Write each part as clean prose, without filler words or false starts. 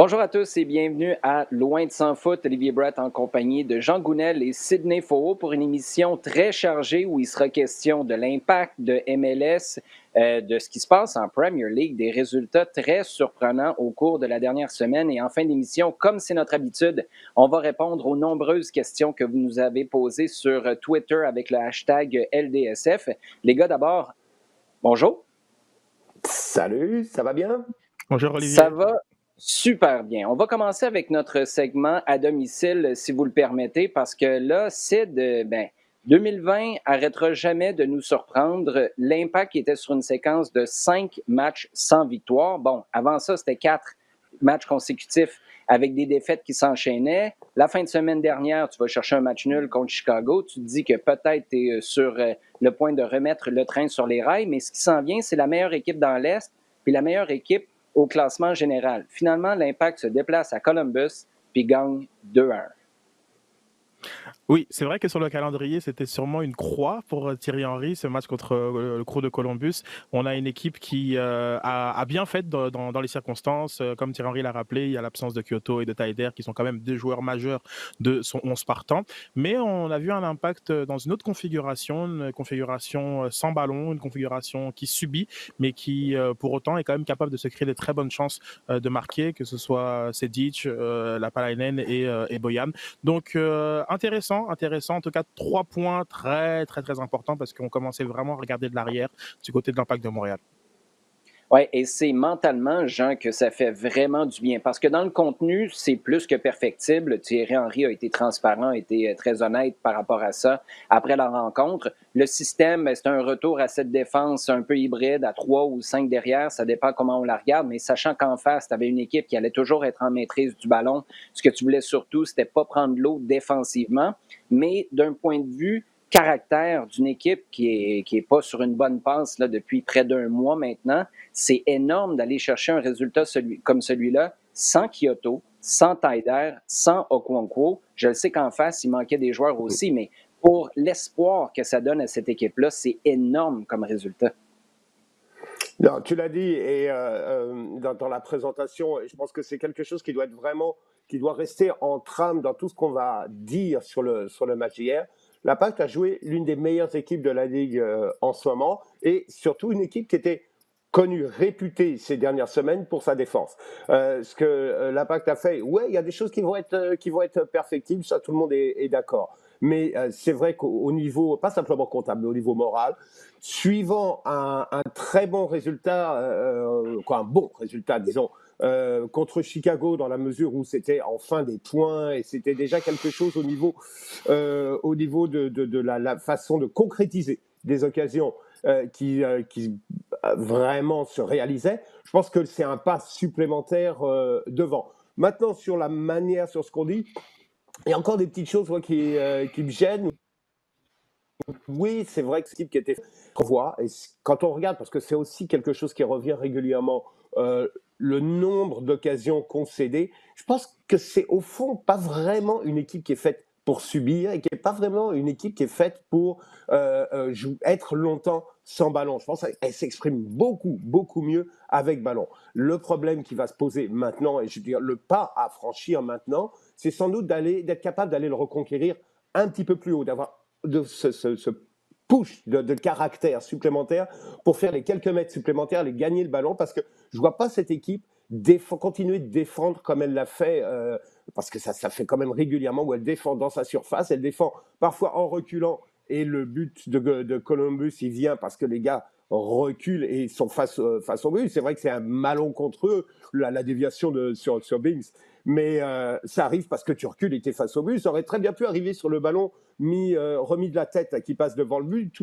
Bonjour à tous et bienvenue à Loin de sans foot. Olivier Brett en compagnie de Jean Gounel et Sidney Faux pour une émission très chargée où il sera question de l'impact de MLS, de ce qui se passe en Premier League, des résultats très surprenants au cours de la dernière semaine. Et en fin d'émission, comme c'est notre habitude, on va répondre aux nombreuses questions que vous nous avez posées sur Twitter avec le hashtag LDSF. Les gars, d'abord, bonjour. Salut, ça va bien? Bonjour Olivier. Ça va super bien. On va commencer avec notre segment à domicile, si vous le permettez, parce que là, Sid, 2020 arrêtera jamais de nous surprendre. L'Impact était sur une séquence de 5 matchs sans victoire. Bon, avant ça, c'était 4 matchs consécutifs avec des défaites qui s'enchaînaient. La fin de semaine dernière, tu vas chercher un match nul contre Chicago. Tu te dis que peut-être tu es sur le point de remettre le train sur les rails, mais ce qui s'en vient, c'est la meilleure équipe dans l'Est, puis la meilleure équipe au classement général. Finalement, l'Impact se déplace à Columbus puis gagne 2-1. Oui, c'est vrai que sur le calendrier, c'était sûrement une croix pour Thierry Henry, ce match contre le Crew de Columbus. On a une équipe qui a bien fait dans les circonstances. Comme Thierry Henry l'a rappelé, il y a l'absence de Kyoto et de Taider, qui sont quand même deux joueurs majeurs de son 11 partant. Mais on a vu un impact dans une autre configuration, une configuration sans ballon, une configuration qui subit, mais qui, pour autant, est quand même capable de se créer de très bonnes chances de marquer, que ce soit Sedic, Lapalainen et Boyan. Donc, intéressant. En tout cas, 3 points très importants parce qu'on commençait vraiment à regarder de l'arrière du côté de l'Impact de Montréal. Oui, et c'est mentalement, Jean, que ça fait vraiment du bien. Parce que dans le contenu, c'est plus que perfectible. Thierry Henry a été transparent, a été très honnête par rapport à ça après la rencontre. Le système, c'est un retour à cette défense un peu hybride, à 3 ou 5 derrière. Ça dépend comment on la regarde. Mais sachant qu'en face, tu avais une équipe qui allait toujours être en maîtrise du ballon. Ce que tu voulais surtout, c'était pas prendre l'eau défensivement. Mais d'un point de vue caractère d'une équipe qui est pas sur une bonne passe là, depuis près d'un mois maintenant, c'est énorme d'aller chercher un résultat comme celui-là sans Kyoto, sans Taider, sans Okonkwo. Je le sais qu'en face, il manquait des joueurs aussi, mais pour l'espoir que ça donne à cette équipe-là, c'est énorme comme résultat. Non, tu l'as dit et dans la présentation, je pense que c'est quelque chose qui doit être vraiment, qui doit rester en trame dans tout ce qu'on va dire sur le match d'hier. L'Impact a joué l'une des meilleures équipes de la Ligue en ce moment et surtout une équipe qui était connue, réputée ces dernières semaines pour sa défense. Ce que l'Impact a fait, ouais, il y a des choses qui vont être perfectibles, ça tout le monde est d'accord. Mais c'est vrai qu'au niveau, pas simplement comptable, mais au niveau moral, suivant un très bon résultat, un bon résultat, disons, contre Chicago, dans la mesure où c'était enfin des points et c'était déjà quelque chose au niveau de la façon de concrétiser des occasions qui vraiment se réalisaient. Je pense que c'est un pas supplémentaire devant. Maintenant, sur la manière, sur ce qu'on dit, il y a encore des petites choses moi, qui me gênent. Oui, c'est vrai que c'est type qui était voit et quand on regarde, parce que c'est aussi quelque chose qui revient régulièrement, le nombre d'occasions concédées, je pense que c'est au fond pas vraiment une équipe qui est faite pour subir et qui n'est pas vraiment une équipe qui est faite pour être longtemps sans ballon. Je pense qu'elle s'exprime beaucoup mieux avec ballon. Le problème qui va se poser maintenant, et je veux dire le pas à franchir maintenant, c'est sans doute d'être capable d'aller le reconquérir un petit peu plus haut, d'avoir de ce push de caractère supplémentaire pour faire les quelques mètres supplémentaires, aller gagner le ballon, parce que je ne vois pas cette équipe continuer de défendre comme elle l'a fait, parce que ça fait quand même régulièrement où elle défend dans sa surface, elle défend parfois en reculant, et le but de Columbus, il vient parce que les gars reculent et sont face au but. C'est vrai que c'est un malencontreux, la déviation sur Bings, mais ça arrive parce que tu recules et tu es face au but. Ça aurait très bien pu arriver sur le ballon remis de la tête qui passe devant le but,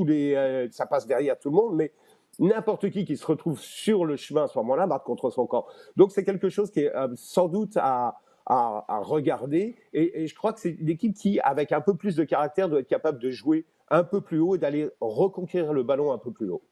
ça passe derrière tout le monde, mais n'importe qui se retrouve sur le chemin à ce moment-là marque contre son camp. Donc c'est quelque chose qui est sans doute à regarder, et je crois que c'est une équipe qui, avec un peu plus de caractère, doit être capable de jouer un peu plus haut et d'aller reconquérir le ballon un peu plus haut.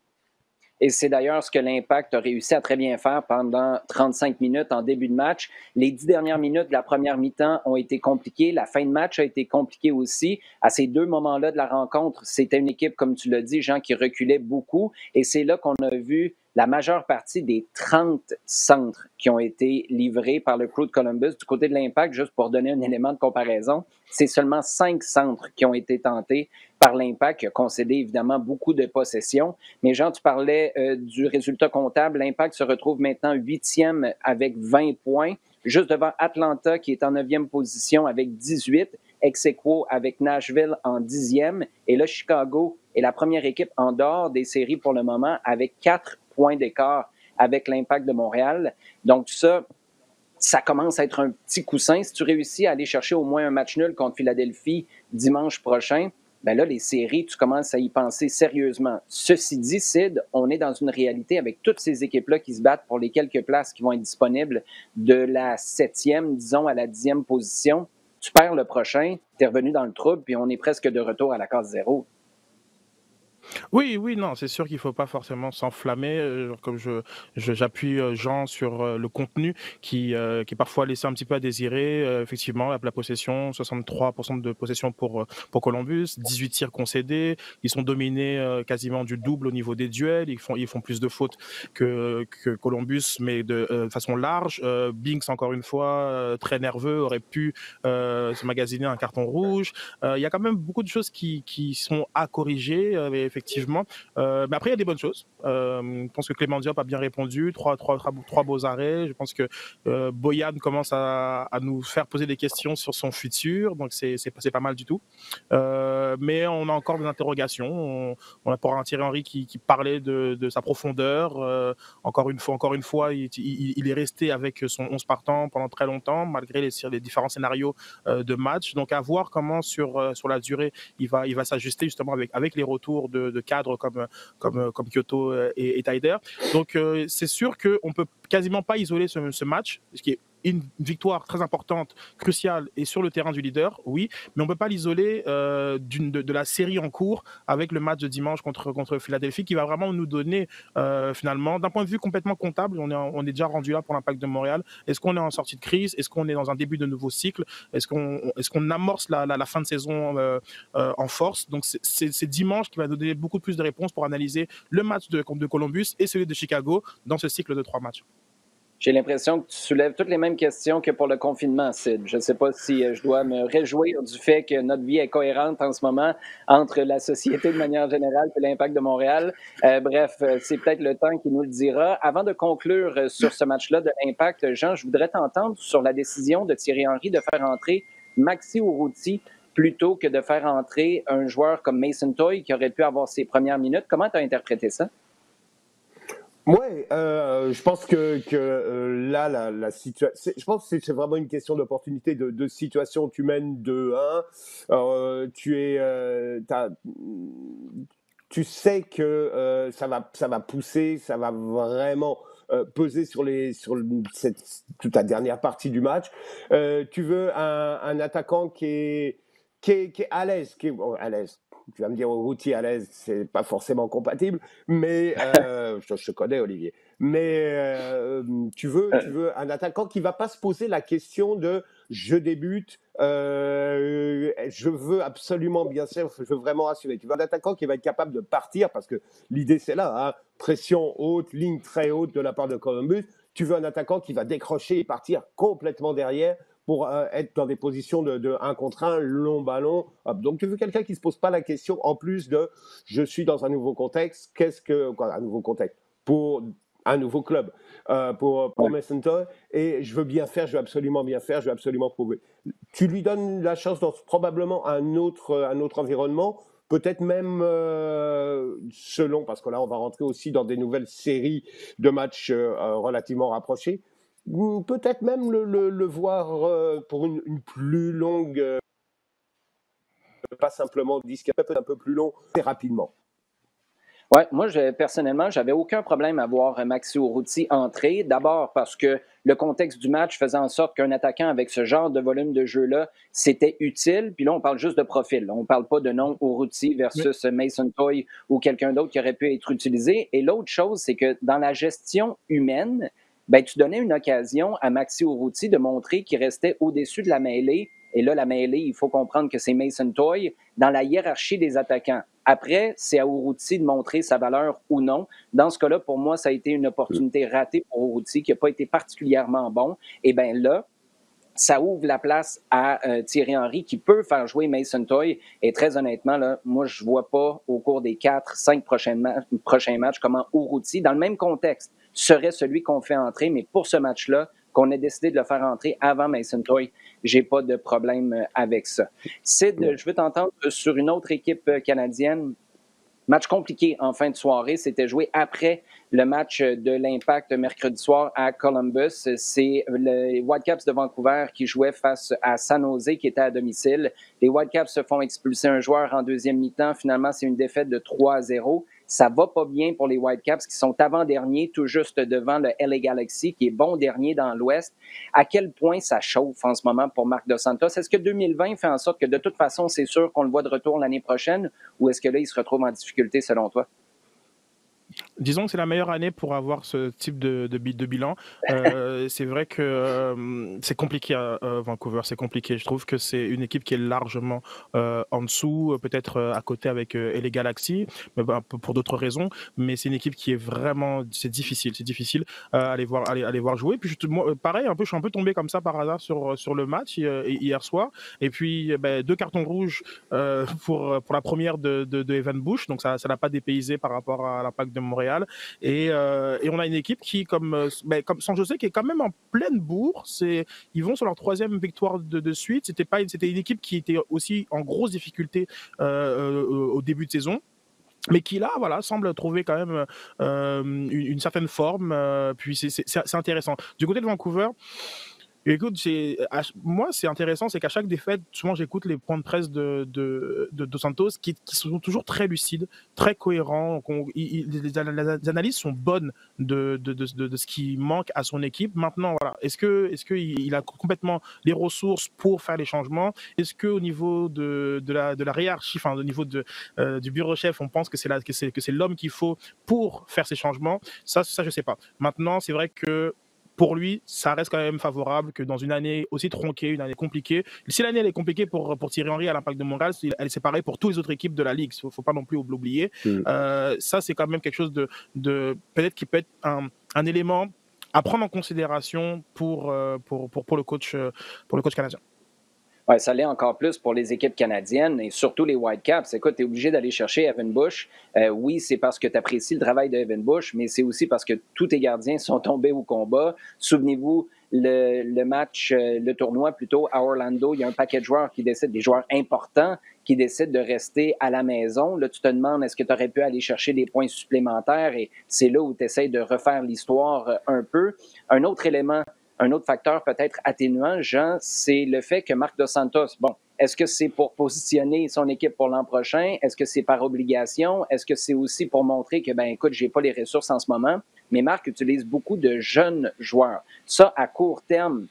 Et c'est d'ailleurs ce que l'Impact a réussi à très bien faire pendant 35 minutes en début de match. Les 10 dernières minutes de la première mi-temps ont été compliquées. La fin de match a été compliquée aussi. À ces 2 moments-là de la rencontre, c'était une équipe, comme tu l'as dit, Jean, qui reculait beaucoup. Et c'est là qu'on a vu la majeure partie des 30 centres qui ont été livrés par le Crew de Columbus du côté de l'Impact, juste pour donner un élément de comparaison, c'est seulement 5 centres qui ont été tentés par l'Impact, qui a concédé évidemment beaucoup de possessions. Mais Jean, tu parlais du résultat comptable. L'Impact se retrouve maintenant 8e avec 20 points, juste devant Atlanta qui est en 9e position avec 18, ex aequo avec Nashville en 10e. Et là, Chicago est la première équipe en dehors des séries pour le moment avec 4 points d'écart avec l'Impact de Montréal. Donc ça commence à être un petit coussin. Si tu réussis à aller chercher au moins un match nul contre Philadelphie dimanche prochain, ben là, les séries, tu commences à y penser sérieusement. Ceci dit, Sid, on est dans une réalité avec toutes ces équipes-là qui se battent pour les quelques places qui vont être disponibles de la 7e, disons, à la 10e position. Tu perds le prochain, tu es revenu dans le trouble, puis on est presque de retour à la case zéro. Oui, oui, non, c'est sûr qu'il ne faut pas forcément s'enflammer. Comme j'appuie Jean sur le contenu qui est parfois laissé un petit peu à désirer. Effectivement, la possession, 63% de possession pour Columbus, 18 tirs concédés. Ils sont dominés quasiment du double au niveau des duels. Ils font plus de fautes que Columbus, mais de façon large. Binks, encore une fois, très nerveux, aurait pu se magasiner un carton rouge. Il y a quand même beaucoup de choses qui sont à corriger, effectivement. Mais après, il y a des bonnes choses. Je pense que Clément Diop a bien répondu. Trois beaux arrêts. Je pense que Boyan commence à nous faire poser des questions sur son futur. Donc, c'est pas mal du tout. Mais on a encore des interrogations. On a pour un Thierry Henry qui parlait de sa profondeur. Encore une fois, il est resté avec son 11 partant pendant très longtemps, malgré les différents scénarios de match. Donc, à voir comment sur la durée, il va s'ajuster justement avec les retours de cadres comme Kyoto et Taider. Donc, c'est sûr qu'on ne peut quasiment pas isoler ce match, ce qui est une victoire très importante, cruciale et sur le terrain du leader, oui, mais on ne peut pas l'isoler de la série en cours avec le match de dimanche contre Philadelphie qui va vraiment nous donner finalement, d'un point de vue complètement comptable, on est déjà rendu là pour l'Impact de Montréal. Est-ce qu'on est en sortie de crise? Est-ce qu'on est dans un début de nouveau cycle? Est-ce qu'on amorce la fin de saison en force? Donc c'est dimanche qui va nous donner beaucoup plus de réponses pour analyser le match de Columbus et celui de Chicago dans ce cycle de 3 matchs. J'ai l'impression que tu soulèves toutes les mêmes questions que pour le confinement, Sid. Je ne sais pas si je dois me réjouir du fait que notre vie est cohérente en ce moment entre la société de manière générale et l'Impact de Montréal. Bref, c'est peut-être le temps qui nous le dira. Avant de conclure sur ce match-là de l'Impact, Jean, je voudrais t'entendre sur la décision de Thierry Henry de faire entrer Maxi Urruti plutôt que de faire entrer un joueur comme Mason Toye qui aurait pu avoir ses premières minutes. Comment tu as interprété ça? Ouais, je pense que là, la situation, je pense que c'est vraiment une question d'opportunité, de situation. Tu mènes 2-1, tu sais que ça va pousser, ça va vraiment peser sur toute la dernière partie du match. Tu veux un attaquant qui est à l'aise, à l'aise. Tu vas me dire, Urruti à l'aise, c'est pas forcément compatible, mais je te connais, Olivier. Mais tu veux un attaquant qui va pas se poser la question de je débute, je veux absolument bien faire, je veux vraiment assurer. Tu veux un attaquant qui va être capable de partir, parce que l'idée c'est là, hein, pression haute, ligne très haute de la part de Columbus. Tu veux un attaquant qui va décrocher et partir complètement derrière pour être dans des positions de 1 contre 1, long ballon. Hop. Donc, tu veux quelqu'un qui ne se pose pas la question, en plus de « je suis dans un nouveau contexte ». Un nouveau contexte pour un nouveau club, pour Mason Toye, et je veux bien faire, je veux absolument bien faire, je veux absolument prouver. Tu lui donnes la chance dans probablement un autre environnement, peut-être même selon, parce que là, on va rentrer aussi dans des nouvelles séries de matchs relativement rapprochés, peut-être même le voir pour une plus longue, pas simplement 10, peut-être un peu plus long, très rapidement. Oui, moi, personnellement, j'avais aucun problème à voir Maxi Urruti entrer. D'abord parce que le contexte du match faisait en sorte qu'un attaquant avec ce genre de volume de jeu-là, c'était utile. Puis là, on parle juste de profil. On ne parle pas de nom Urruti versus Mason Toye ou quelqu'un d'autre qui aurait pu être utilisé. Et l'autre chose, c'est que dans la gestion humaine, ben, tu donnais une occasion à Maxi Urruti de montrer qu'il restait au-dessus de la mêlée. Et là, la mêlée, il faut comprendre que c'est Mason Toye dans la hiérarchie des attaquants. Après, c'est à Urruti de montrer sa valeur ou non. Dans ce cas-là, pour moi, ça a été une opportunité ratée pour Urruti qui n'a pas été particulièrement bon. Et bien là, ça ouvre la place à Thierry Henry qui peut faire jouer Mason Toye. Et très honnêtement, là, moi, je ne vois pas au cours des 4-5 prochains matchs comment Urruti, dans le même contexte, serait celui qu'on fait entrer. Mais pour ce match-là, qu'on ait décidé de le faire entrer avant Mason Toye, j'ai pas de problème avec ça. Sid, je veux t'entendre sur une autre équipe canadienne. Match compliqué en fin de soirée. C'était joué après le match de l'Impact mercredi soir à Columbus. C'est les Whitecaps de Vancouver qui jouaient face à San Jose qui était à domicile. Les Whitecaps se font expulser un joueur en deuxième mi-temps. Finalement, c'est une défaite de 3-0. Ça va pas bien pour les Whitecaps qui sont avant-derniers, tout juste devant le LA Galaxy, qui est bon dernier dans l'Ouest. À quel point ça chauffe en ce moment pour Marc Dos Santos? Est-ce que 2020 fait en sorte que de toute façon, c'est sûr qu'on le voit de retour l'année prochaine, ou est-ce que là, il se retrouve en difficulté selon toi? Disons que c'est la meilleure année pour avoir ce type de bilan. C'est vrai que c'est compliqué à Vancouver, c'est compliqué. Je trouve que c'est une équipe qui est largement en dessous, peut-être à côté avec LA Galaxy, mais pour d'autres raisons. Mais c'est une équipe qui est vraiment, c'est difficile à les voir jouer. Puis moi, pareil, je suis un peu tombé comme ça par hasard sur le match hier soir. Et puis 2 cartons rouges pour la première de Evan Bush, donc ça n'a pas dépaysé par rapport à l'Impact de Montréal. Et on a une équipe qui, comme San Jose, qui est quand même en pleine bourre. Ils vont sur leur 3e victoire de suite. C'était une équipe qui était aussi en grosse difficulté au début de saison, mais qui là, voilà, semble trouver quand même une certaine forme. Puis c'est intéressant. Du côté de Vancouver, écoute, moi, c'est intéressant, c'est qu'à chaque défaite, souvent j'écoute les points de presse de Dos Santos qui sont toujours très lucides, très cohérents. Les analyses sont bonnes de ce qui manque à son équipe. Maintenant, voilà, est-ce qu'il a complètement les ressources pour faire les changements? Est-ce qu'au niveau de la hiérarchie, enfin, au niveau du bureau chef, on pense que c'est l'homme qu'il faut pour faire ces changements? Ça, je sais pas. Maintenant, c'est vrai que pour lui, ça reste quand même favorable que dans une année aussi tronquée, une année compliquée. Si l'année elle est compliquée pour Thierry Henry à l'Impact de Montréal, c'est pareil pour toutes les autres équipes de la Ligue. Il ne faut pas non plus l'oublier. Ça, c'est quand même quelque chose de peut-être qui peut être un élément à prendre en considération pour le coach canadien. Ouais, ça l'est encore plus pour les équipes canadiennes et surtout les Whitecaps. Écoute, tu es obligé d'aller chercher Evan Bush. Oui, c'est parce que tu apprécies le travail d'Evan Bush, mais c'est aussi parce que tous tes gardiens sont tombés au combat. Souvenez-vous, le match, le tournoi plutôt à Orlando, il y a un paquet de joueurs qui décident, des joueurs importants, qui décident de rester à la maison. Là, tu te demandes, est-ce que tu aurais pu aller chercher des points supplémentaires? Et c'est là où tu essaies de refaire l'histoire un peu. Un autre élément, un autre facteur peut-être atténuant, Jean, c'est le fait que Marc Dos Santos, bon, est-ce que c'est pour positionner son équipe pour l'an prochain? Est-ce que c'est par obligation? Est-ce que c'est aussi pour montrer que, écoute, j'ai pas les ressources en ce moment? Mais Marc utilise beaucoup de jeunes joueurs. Ça, à court terme,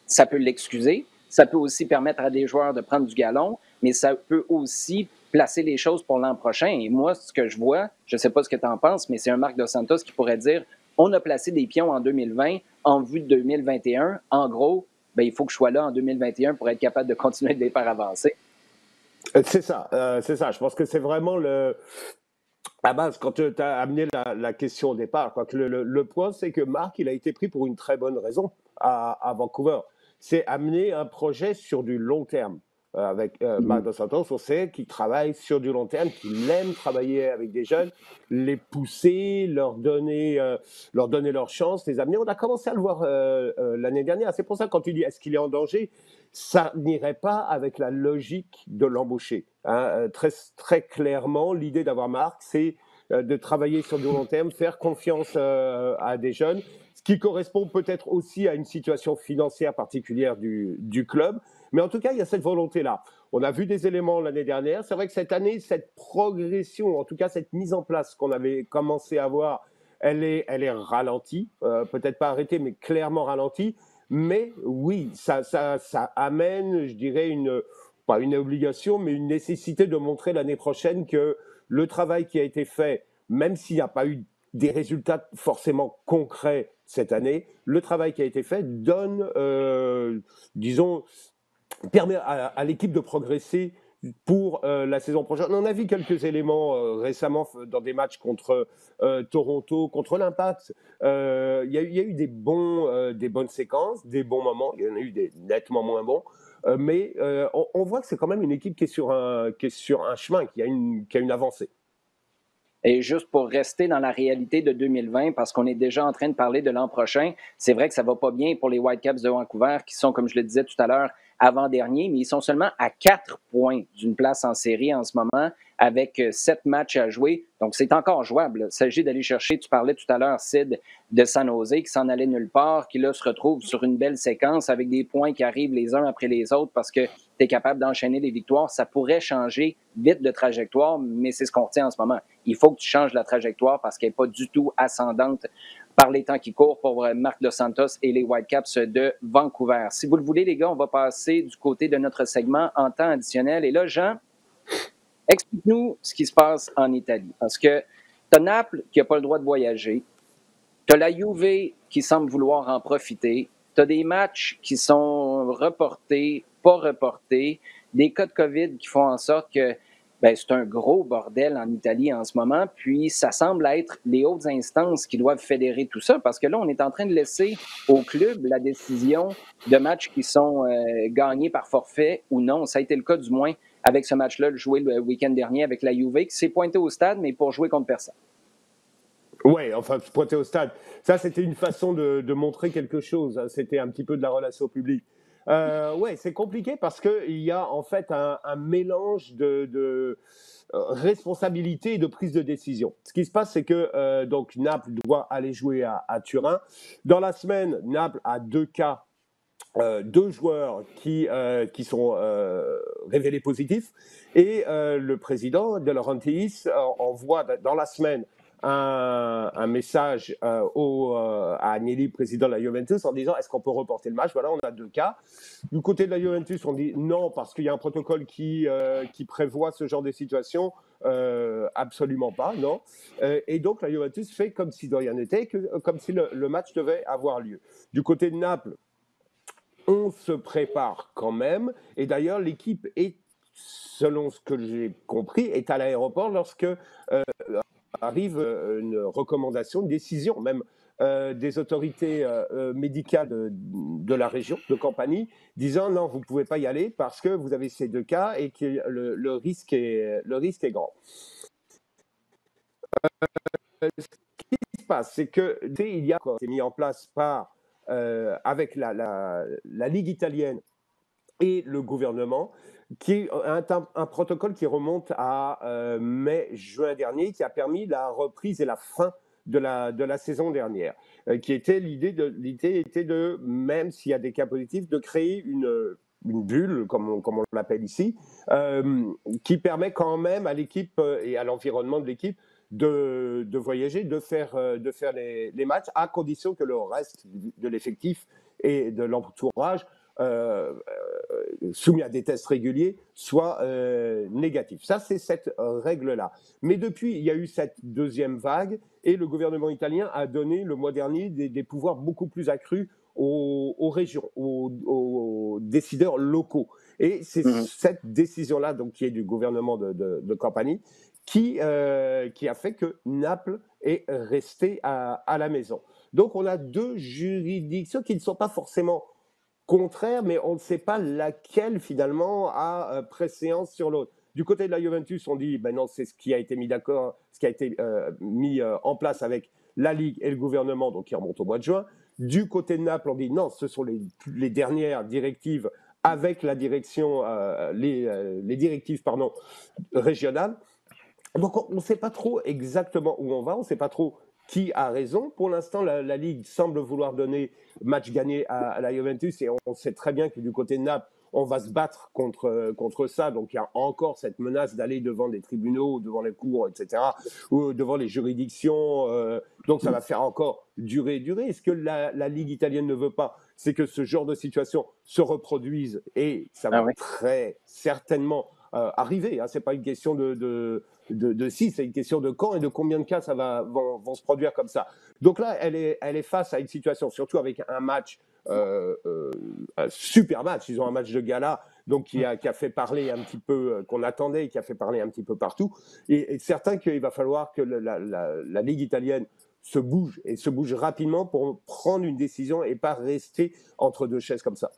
ça peut l'excuser. Ça peut aussi permettre à des joueurs de prendre du galon, mais ça peut aussi placer les choses pour l'an prochain. Et moi, ce que je vois, je ne sais pas ce que tu en penses, mais c'est un Marc Dos Santos qui pourrait dire on a placé des pions en 2020 en vue de 2021. En gros, il faut que je sois là en 2021 pour être capable de continuer de les faire avancer. C'est ça. Je pense que c'est vraiment la base quand tu as amené la question au départ. Quoi, que le point, c'est que Marc, il a été pris pour une très bonne raison à Vancouver. C'est amener un projet sur du long terme. Avec Marc Dos Santos, on sait qu'il travaille sur du long terme, qu'il aime travailler avec des jeunes, les pousser, leur donner leur chance, les amener. On a commencé à le voir l'année dernière. C'est pour ça, quand tu dis est-ce qu'il est en danger, ça n'irait pas avec la logique de l'embaucher. Très, très clairement, l'idée d'avoir Marc, c'est de travailler sur du long terme, faire confiance à des jeunes, ce qui correspond peut-être aussi à une situation financière particulière du club. Mais en tout cas, il y a cette volonté-là. On a vu des éléments l'année dernière. C'est vrai que cette année, cette progression, en tout cas cette mise en place qu'on avait commencé à voir, elle est ralentie. Peut-être pas arrêtée, mais clairement ralentie. Mais oui, ça amène, je dirais, pas une obligation, mais une nécessité de montrer l'année prochaine que le travail qui a été fait, même s'il n'y a pas eu des résultats forcément concrets cette année, le travail qui a été fait donne, disons, permet à l'équipe de progresser pour la saison prochaine. On a vu quelques éléments récemment dans des matchs contre Toronto, contre l'Impact. Il y a eu des bonnes séquences, des bons moments. Il y en a eu des nettement moins bons. Mais on voit que c'est quand même une équipe qui est sur un chemin, qui a une avancée. Et juste pour rester dans la réalité de 2020, parce qu'on est déjà en train de parler de l'an prochain, c'est vrai que ça ne va pas bien pour les Whitecaps de Vancouver, qui sont, comme je le disais tout à l'heure, avant-derniers, mais ils sont seulement à 4 points d'une place en série en ce moment, avec 7 matchs à jouer. Donc, c'est encore jouable. Il s'agit d'aller chercher, tu parlais tout à l'heure, Sid, de San Jose, qui s'en allait nulle part, qui là se retrouve sur une belle séquence avec des points qui arrivent les uns après les autres parce que tu es capable d'enchaîner les victoires. Ça pourrait changer vite de trajectoire, mais c'est ce qu'on retient en ce moment. Il faut que tu changes la trajectoire parce qu'elle n'est pas du tout ascendante par les temps qui courent pour Marc Dos Santos et les Whitecaps de Vancouver. Si vous le voulez, les gars, on va passer du côté de notre segment en temps additionnel. Et là, Jean, explique-nous ce qui se passe en Italie. Parce que tu as Naples qui n'a pas le droit de voyager. Tu as la Juve qui semble vouloir en profiter. Tu as des matchs qui sont reportés, pas reportés. Des cas de COVID qui font en sorte que c'est un gros bordel en Italie en ce moment. Puis ça semble être les hautes instances qui doivent fédérer tout ça. Parce que là, on est en train de laisser au club la décision de matchs qui sont gagnés par forfait ou non. Ça a été le cas du moins avec ce match-là, joué le week-end dernier avec la Juve, qui s'est pointé au stade, mais pour jouer contre personne. Oui, enfin, se pointer au stade. Ça, c'était une façon de montrer quelque chose. C'était un petit peu de la relation publique. Oui, c'est compliqué parce qu'il y a en fait un mélange de responsabilité et de prise de décision. Ce qui se passe, c'est que donc Naples doit aller jouer à Turin. Dans la semaine, Naples a 2 cas. 2 joueurs qui sont révélés positifs et le président De Laurentiis envoie dans la semaine un message à Agnelli, président de la Juventus, en disant est-ce qu'on peut reporter le match. Voilà, on a 2 cas. Du côté de la Juventus, on dit non parce qu'il y a un protocole qui prévoit ce genre de situation. Absolument pas, non. Et donc la Juventus fait comme si de rien n'était, comme si le match devait avoir lieu. Du côté de Naples, on se prépare quand même. Et d'ailleurs, l'équipe est, selon ce que j'ai compris, est à l'aéroport lorsque arrive une recommandation, une décision même des autorités médicales de la région, de Campanie, disant non, vous ne pouvez pas y aller parce que vous avez ces 2 cas et que le risque est grand. Ce qui se passe, c'est que il y a été mis en place par avec la Ligue italienne et le gouvernement, qui est un protocole qui remonte à mai-juin dernier, qui a permis la reprise et la fin de la saison dernière, qui était l'idée était de, même s'il y a des cas positifs, de créer une bulle, comme on l'appelle ici, qui permet quand même à l'équipe et à l'environnement de l'équipe de voyager, de faire les matchs, à condition que le reste de l'effectif et de l'entourage soumis à des tests réguliers soit négatif. Ça, c'est cette règle-là. Mais depuis, il y a eu cette deuxième vague et le gouvernement italien a donné le mois dernier des pouvoirs beaucoup plus accrus aux régions, aux décideurs locaux. Et c'est cette décision-là, donc, qui est du gouvernement de Campanie, qui a fait que Naples est resté à la maison. Donc, on a 2 juridictions qui ne sont pas forcément contraires, mais on ne sait pas laquelle, finalement, a préséance sur l'autre. Du côté de la Juventus, on dit, ben non, c'est ce qui a été mis mis en place avec la Ligue et le gouvernement, donc qui remonte au mois de juin. Du côté de Naples, on dit, non, ce sont les dernières directives avec la direction, les directives régionales. Donc, on ne sait pas trop exactement où on va, on ne sait pas trop qui a raison. Pour l'instant, la Ligue semble vouloir donner match gagné à la Juventus et on sait très bien que du côté de Naples, on va se battre contre ça. Donc, il y a encore cette menace d'aller devant des tribunaux, devant les cours, etc., ou devant les juridictions. Donc, ça va faire encore durer. Et ce que la Ligue italienne ne veut pas, c'est que ce genre de situation se reproduise et ça va très certainement arriver. Hein. Ce n'est pas une question de si, c'est une question de quand et de combien de cas ça vont se produire comme ça. Donc là, elle est face à une situation, surtout avec un match, un super match. Ils ont un match de gala donc qui a fait parler un petit peu, qu'on attendait et qui a fait parler un petit peu partout. Et certain qu'il va falloir que la Ligue italienne se bouge, et se bouge rapidement pour prendre une décision et pas rester entre deux chaises comme ça.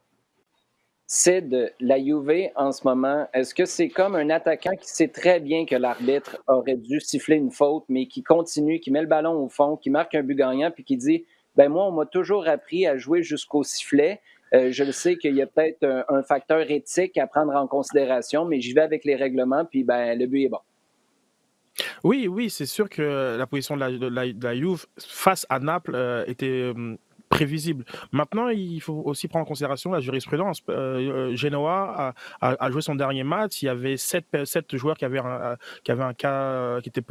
Sid, la Juve en ce moment, est-ce que c'est comme un attaquant qui sait très bien que l'arbitre aurait dû siffler une faute, mais qui continue, qui met le ballon au fond, qui marque un but gagnant, puis qui dit ben moi, on m'a toujours appris à jouer jusqu'au sifflet. Je le sais qu'il y a peut-être un facteur éthique à prendre en considération, mais j'y vais avec les règlements, puis ben le but est bon. Oui, oui, c'est sûr que la position de la Juve face à Naples était prévisible. Maintenant, il faut aussi prendre en considération la jurisprudence. Genoa a joué son dernier match. Il y avait sept joueurs qui avaient un cas qui était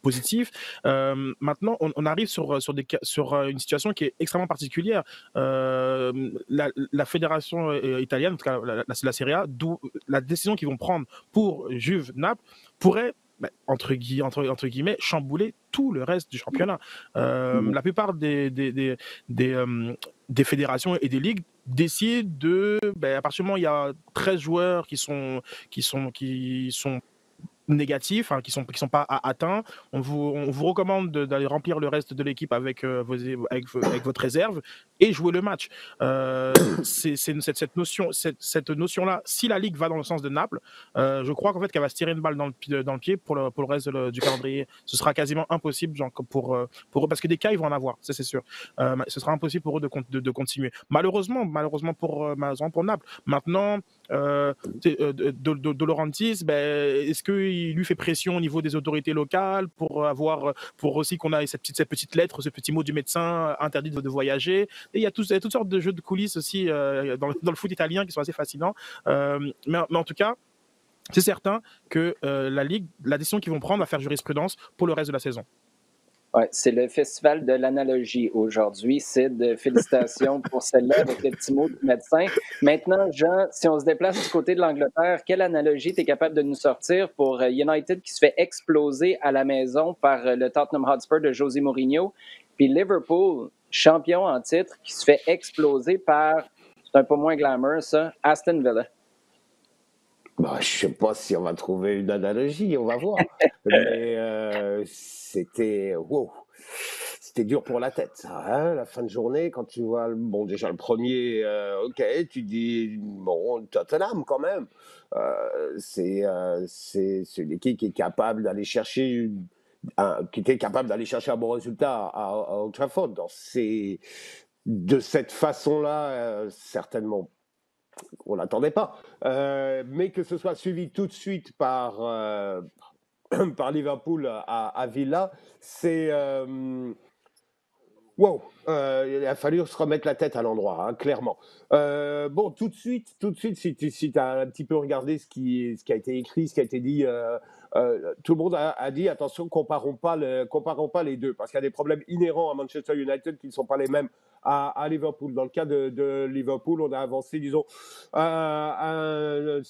positif. Maintenant, on arrive sur une situation qui est extrêmement particulière. La fédération italienne, en tout cas la Serie A, d'où la décision qu'ils vont prendre pour Juve-Naples pourrait entre guillemets, chambouler tout le reste du championnat. La plupart des fédérations et des ligues décident à partir du moment où il y a 13 joueurs qui sont négatifs, qui sont pas atteints, on vous recommande d'aller remplir le reste de l'équipe avec votre réserve et jouer le match. C'est cette notion-là. Si la Ligue va dans le sens de Naples, je crois qu'en fait qu'elle va se tirer une balle dans le pied pour le reste du calendrier. Ce sera quasiment impossible pour eux, parce que des cas ils vont en avoir, ça c'est sûr. Ce sera impossible pour eux de continuer. Malheureusement pour Naples. Maintenant, De Laurentiis, est-ce qu'il lui fait pression au niveau des autorités locales pour aussi qu'on ait cette petite lettre, ce petit mot du médecin interdit de voyager. Et il y a toutes sortes de jeux de coulisses aussi dans le foot italien qui sont assez fascinants. Mais en tout cas, c'est certain que la Ligue, la décision qu'ils vont prendre va faire jurisprudence pour le reste de la saison. Ouais, c'est le festival de l'analogie aujourd'hui. Sid, félicitations pour celle-là avec le petit mot du médecin. Maintenant, Jean, si on se déplace du côté de l'Angleterre, quelle analogie tu es capable de nous sortir pour United qui se fait exploser à la maison par le Tottenham Hotspur de José Mourinho, puis Liverpool, champion en titre, qui se fait exploser par, c'est un peu moins glamour ça, Aston Villa? Je ne sais pas si on va trouver une analogie, on va voir. Mais c'était dur pour la tête, ça. Hein, la fin de journée, quand tu vois, déjà le premier, ok, tu dis, Tottenham quand même. C'est une équipe qui est capable d'aller chercher qui était capable d'aller chercher un bon résultat à Old Trafford. De cette façon-là, certainement. On n'attendait pas. Mais que ce soit suivi tout de suite par Liverpool à Villa, c'est... il a fallu se remettre la tête à l'endroit, hein, clairement. Tout de suite, si tu as un petit peu regardé ce qui a été écrit, ce qui a été dit, tout le monde a dit attention, comparons pas les deux, parce qu'il y a des problèmes inhérents à Manchester United qui ne sont pas les mêmes à Liverpool. Dans le cas de Liverpool, on a avancé, disons, une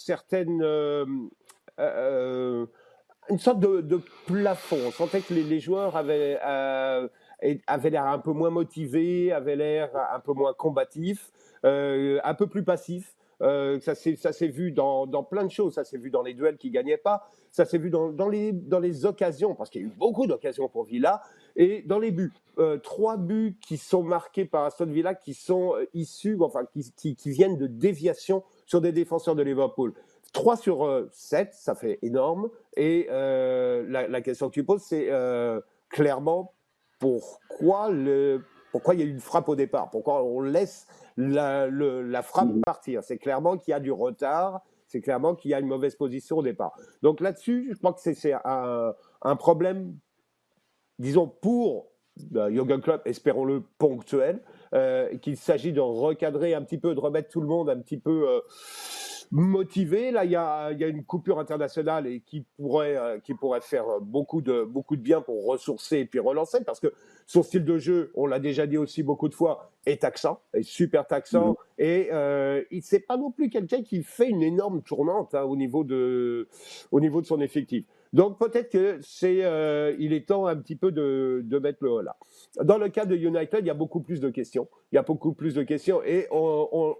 sorte de plafond. On sentait que les joueurs avaient l'air un peu moins motivés, avaient l'air un peu moins combatifs, un peu plus passifs. Ça s'est vu dans plein de choses. Ça s'est vu dans les duels qui ne gagnaient pas. Ça s'est vu dans les occasions, parce qu'il y a eu beaucoup d'occasions pour Villa, et dans les buts. 3 buts qui sont marqués par Aston Villa, qui sont issus, qui viennent de déviations sur des défenseurs de Liverpool. 3 sur 7, ça fait énorme. Et la question que tu poses, c'est clairement pourquoi il y a eu une frappe au départ, pourquoi on laisse la frappe partir. C'est clairement qu'il y a du retard, c'est clairement qu'il y a une mauvaise position au départ. Donc là-dessus, je crois que c'est un problème, disons, pour Jürgen Klopp, espérons-le, ponctuel, qu'il s'agit de recadrer un petit peu, de remettre tout le monde un petit peu motivé. Là, il y a une coupure internationale et qui pourrait faire beaucoup de bien pour ressourcer et puis relancer, parce que son style de jeu, on l'a déjà dit aussi beaucoup de fois, est taxant, est super taxant, et c'est pas non plus quelqu'un qui fait une énorme tournante au niveau de son effectif. Donc peut-être que il est temps un petit peu de mettre le haut là. Dans le cas de United, il y a beaucoup plus de questions. Il y a beaucoup plus de questions et on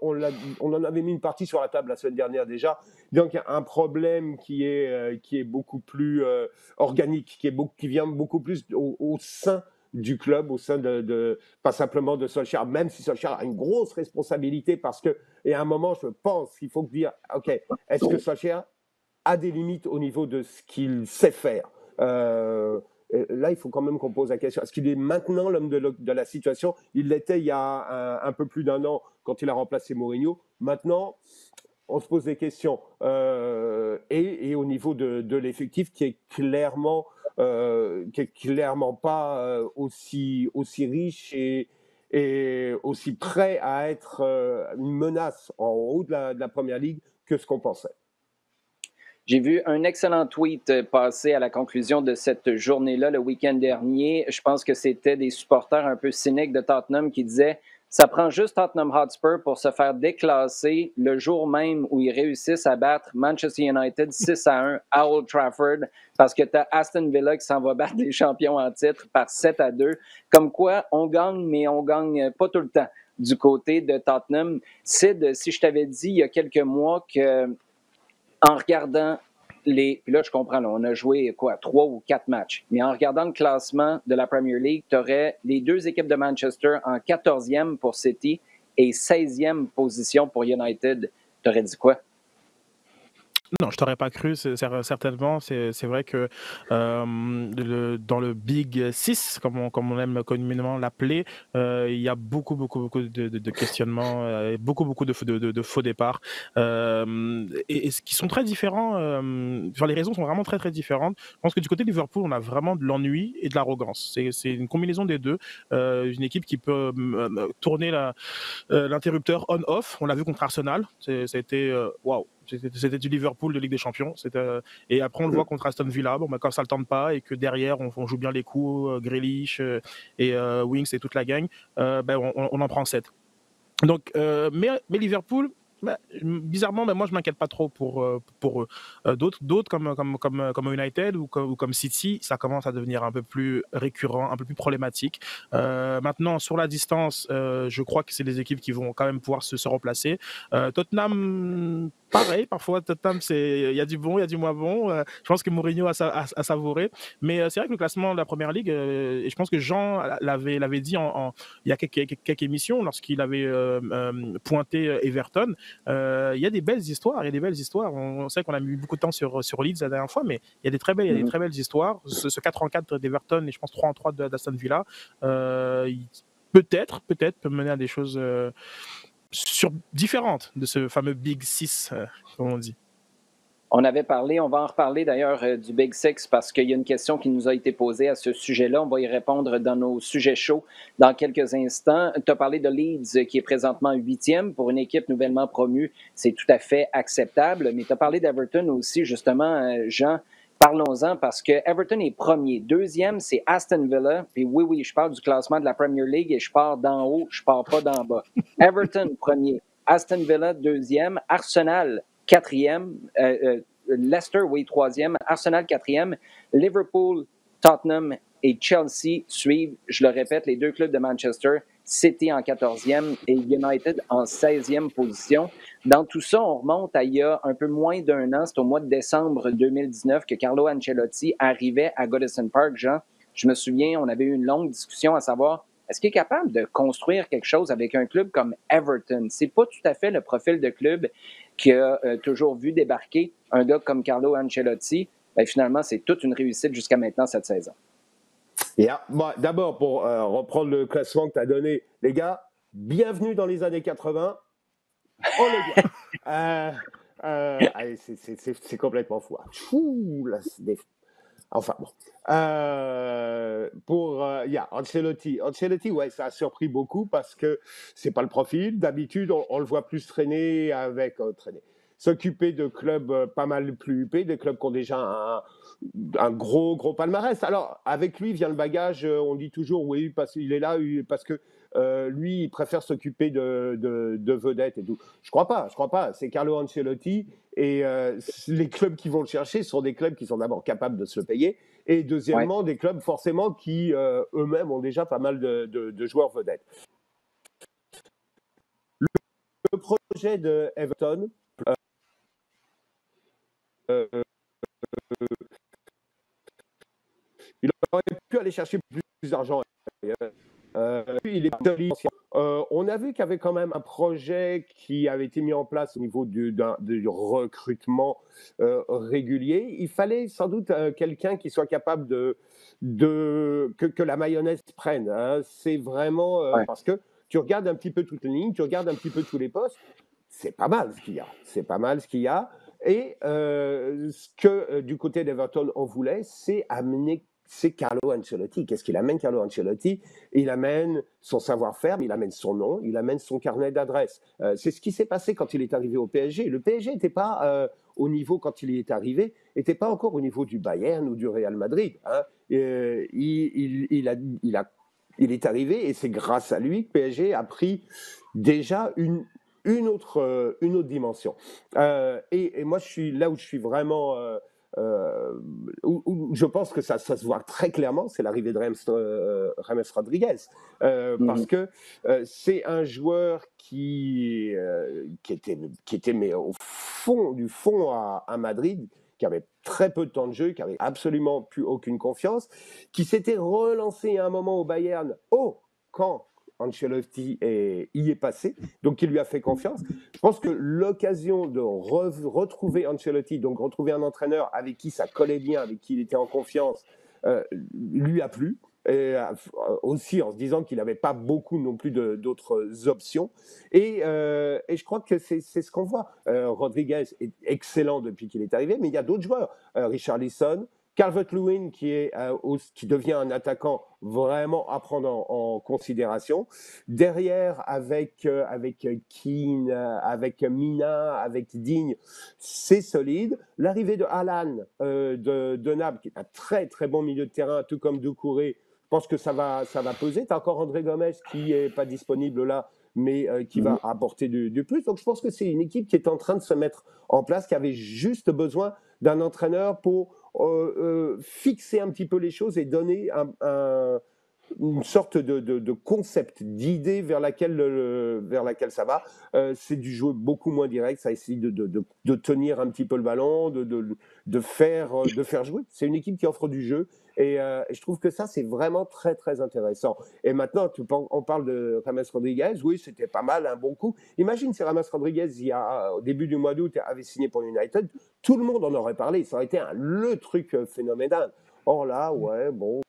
en avait mis une partie sur la table la semaine dernière déjà. Donc il y a un problème qui est beaucoup plus organique, qui vient beaucoup plus au sein du club, au sein pas simplement de Solskjaer, même si Solskjaer a une grosse responsabilité parce que, et à un moment, je pense qu'il faut dire, OK, est-ce que Solskjaer a des limites au niveau de ce qu'il sait faire. Là, il faut quand même qu'on pose la question. Est-ce qu'il est maintenant l'homme de la situation? Il l'était il y a un peu plus d'1 an quand il a remplacé Mourinho. Maintenant, on se pose des questions. Et au niveau de l'effectif qui est clairement pas aussi riche et aussi prêt à être une menace en haut de la Première Ligue que ce qu'on pensait. J'ai vu un excellent tweet passer à la conclusion de cette journée-là le week-end dernier. Je pense que c'était des supporters un peu cyniques de Tottenham qui disaient ça prend juste Tottenham Hotspur pour se faire déclasser le jour même où ils réussissent à battre Manchester United 6-1 à Old Trafford parce que tu as Aston Villa qui s'en va battre les champions en titre par 7-2. Comme quoi, on gagne, mais on gagne pas tout le temps du côté de Tottenham. Sid, si je t'avais dit il y a quelques mois que en regardant puis là, je comprends, là, on a joué 3 ou 4 matchs. Mais en regardant le classement de la Premier League, tu aurais les deux équipes de Manchester en 14e pour City et 16e position pour United. Tu aurais dit quoi? Non, je t'aurais pas cru, certainement. C'est vrai que dans le Big 6, comme on aime communément l'appeler, il y a beaucoup de questionnements, beaucoup de faux départs, et qui sont très différents. Enfin, les raisons sont vraiment très différentes. Je pense que du côté de Liverpool, on a vraiment de l'ennui et de l'arrogance. C'est une combinaison des deux. Une équipe qui peut tourner l'interrupteur on-off. On l'a vu contre Arsenal. Ça a été waouh. C'était du Liverpool de Ligue des Champions. Et après, on le voit contre Aston Villa. Bon, quand ça ne le tente pas et que derrière, on joue bien les coups, Grealish et Winks et toute la gang, on en prend 7. Donc, mais Liverpool, bizarrement, moi je m'inquiète pas trop pour eux. D'autres comme United ou comme City, ça commence à devenir un peu plus récurrent, un peu plus problématique. Maintenant, sur la distance, je crois que c'est des équipes qui vont quand même pouvoir se remplacer. Tottenham, pareil, parfois Tottenham, il y a du bon, il y a du moins bon. Je pense que Mourinho a savouré. Mais c'est vrai que le classement de la Première Ligue, et je pense que Jean l'avait dit il y a quelques émissions lorsqu'il avait pointé Everton. Il y a des belles histoires. On sait qu'on a mis beaucoup de temps sur Leeds la dernière fois, mais il y a des très belles histoires. Ce 4-4 d'Everton et je pense 3-3 d'Aston Villa, peut-être peut mener à des choses différentes de ce fameux Big 6, comme on dit. On va en reparler d'ailleurs du Big Six parce qu'il y a une question qui nous a été posée à ce sujet-là. On va y répondre dans nos sujets chauds dans quelques instants. Tu as parlé de Leeds qui est présentement 8e pour une équipe nouvellement promue. C'est tout à fait acceptable. Mais tu as parlé d'Everton aussi, justement, Jean. Parlons-en parce que Everton est premier. Deuxième, c'est Aston Villa. Puis oui, je parle du classement de la Premier League et je pars d'en haut, je pars pas d'en bas. Everton, premier. Aston Villa, deuxième. Arsenal, quatrième. Leicester, oui, troisième. Arsenal, quatrième. Liverpool, Tottenham et Chelsea suivent, je le répète, les deux clubs de Manchester. City en 14e et United en 16e position. Dans tout ça, on remonte à il y a un peu moins d'1 an, c'est au mois de décembre 2019 que Carlo Ancelotti arrivait à Goodison Park. Jean, je me souviens, on avait eu une longue discussion à savoir est-ce qu'il est capable de construire quelque chose avec un club comme Everton? C'est pas tout à fait le profil de club qui a toujours vu débarquer un gars comme Carlo Ancelotti. Ben, finalement, c'est toute une réussite jusqu'à maintenant cette saison. D'abord, pour reprendre le classement que tu as donné, les gars, bienvenue dans les années 80. On est bien. Allez, c'est complètement fou. Là, enfin bon. Ancelotti, ouais, ça a surpris beaucoup parce que c'est pas le profil. D'habitude, on le voit plus traîner avec traîner. s'occuper de clubs pas mal plus huppés, des clubs qui ont déjà un gros palmarès. Alors, avec lui vient le bagage, on dit toujours, oui, parce qu'il est là, parce que lui, il préfère s'occuper de vedettes et tout. Je crois pas. C'est Carlo Ancelotti et les clubs qui vont le chercher sont des clubs qui sont d'abord capables de se le payer et deuxièmement, des clubs forcément qui eux-mêmes ont déjà pas mal de joueurs vedettes. Le projet de Everton, il aurait pu aller chercher plus d'argent. Il est on a vu qu'il y avait quand même un projet qui avait été mis en place au niveau du recrutement régulier. Il fallait sans doute quelqu'un qui soit capable que la mayonnaise prenne. Hein. C'est vraiment parce que tu regardes un petit peu toutes les lignes, tu regardes un petit peu tous les postes. C'est pas mal ce qu'il y a. Et ce que du côté d'Everton on voulait, c'est Carlo Ancelotti. Qu'est-ce qu'il amène, Carlo Ancelotti? Il amène son savoir-faire, il amène son nom, il amène son carnet d'adresses. C'est ce qui s'est passé quand il est arrivé au PSG. Le PSG n'était pas au niveau, quand il y est arrivé, n'était pas encore au niveau du Bayern ou du Real Madrid. Hein. Il est arrivé et c'est grâce à lui que PSG a pris déjà une autre dimension. Et moi, je suis là où je suis vraiment... où je pense que ça se voit très clairement, c'est l'arrivée de James Rodriguez. Parce que c'est un joueur qui était mais au fond du fond à Madrid, qui avait très peu de temps de jeu, qui avait absolument plus aucune confiance, qui s'était relancé à un moment au Bayern. Quand Ancelotti y est passé, donc il lui a fait confiance. Je pense que l'occasion de retrouver Ancelotti, donc retrouver un entraîneur avec qui ça collait bien, avec qui il était en confiance, lui a plu. Et aussi en se disant qu'il n'avait pas beaucoup non plus d'autres options. Et je crois que c'est ce qu'on voit. Rodriguez est excellent depuis qu'il est arrivé, mais il y a d'autres joueurs. Richarlison, Calvert-Lewin qui devient un attaquant vraiment à prendre en considération. Derrière, avec Keane, avec Mina, avec Digne, c'est solide. L'arrivée de Haaland de Naples, qui est un très très bon milieu de terrain, tout comme Doucouré, je pense que ça va peser. Tu as encore André Gomes qui n'est pas disponible là, mais qui va apporter du plus. Donc je pense que c'est une équipe qui est en train de se mettre en place, qui avait juste besoin d'un entraîneur pour fixer un petit peu les choses et donner une sorte de concept, d'idée vers laquelle ça va. C'est du jeu beaucoup moins direct, ça essaie de tenir un petit peu le ballon, de faire jouer. C'est une équipe qui offre du jeu et je trouve que ça, c'est vraiment très, très intéressant. Et maintenant, on parle de James Rodriguez. Oui, c'était pas mal, un bon coup. Imagine si James Rodriguez, au début du mois d'août, avait signé pour United, tout le monde en aurait parlé. Ça aurait été le truc phénoménal. Or là, ouais, bon...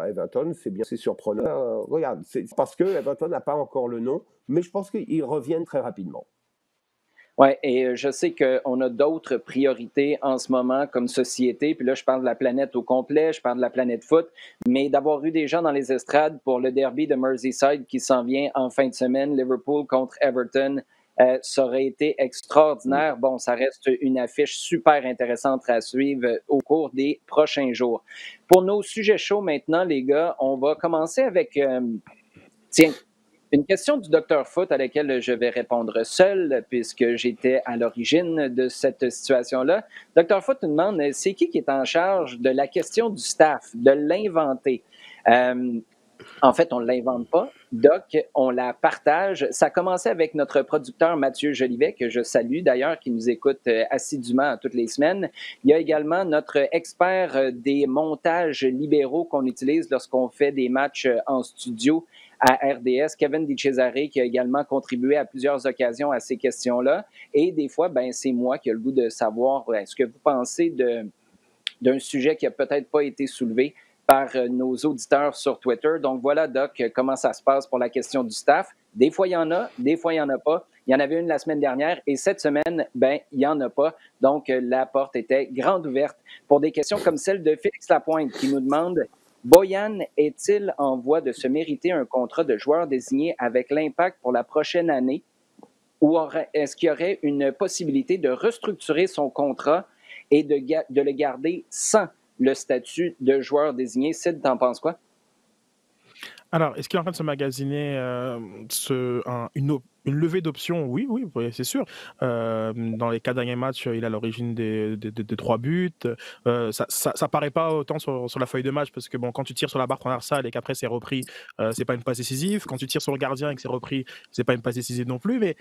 Everton, c'est surprenant. Regarde, c'est parce que Everton n'a pas encore le nom, mais je pense qu'ils reviennent très rapidement. Oui, et je sais qu'on a d'autres priorités en ce moment comme société, puis là, je parle de la planète au complet, je parle de la planète foot, mais d'avoir eu des gens dans les estrades pour le derby de Merseyside qui s'en vient en fin de semaine, Liverpool contre Everton, ça aurait été extraordinaire. Bon, ça reste une affiche super intéressante à suivre au cours des prochains jours. Pour nos sujets chauds maintenant, les gars, on va commencer avec... tiens, une question du Dr Foot à laquelle je vais répondre seul, puisque j'étais à l'origine de cette situation-là. Dr Foot nous demande, c'est qui est en charge de la question du staff, de l'inventer? En fait, on ne l'invente pas. Doc, on la partage. Ça a commencé avec notre producteur Mathieu Jolivet, que je salue d'ailleurs, qui nous écoute assidûment toutes les semaines. Il y a également notre expert des montages libéraux qu'on utilise lorsqu'on fait des matchs en studio à RDS, Kevin DiCesare, qui a également contribué à plusieurs occasions à ces questions-là. Et des fois, c'est moi qui ai le goût de savoir ce que vous pensez d'un sujet qui n'a peut-être pas été soulevé par nos auditeurs sur Twitter. Donc voilà, Doc, comment ça se passe pour la question du staff. Des fois, il y en a, des fois, il n'y en a pas. Il y en avait une la semaine dernière et cette semaine, il n'y en a pas. Donc, la porte était grande ouverte pour des questions comme celle de Félix Lapointe qui nous demande « Boyan est-il en voie de se mériter un contrat de joueur désigné avec l'Impact pour la prochaine année ou est-ce qu'il y aurait une possibilité de restructurer son contrat et de le garder sans le statut de joueur désigné? Sid, t'en penses quoi? Alors, est-ce qu'il est en train de se magasiner une levée d'options? Oui, oui, oui, c'est sûr. Dans les 4 derniers matchs, il est à l'origine des 3 buts. Ça paraît pas autant sur la feuille de match parce que bon, quand tu tires sur la barre transversale et qu'après c'est repris, c'est pas une passe décisive. Quand tu tires sur le gardien et que c'est repris, c'est pas une passe décisive non plus. Mais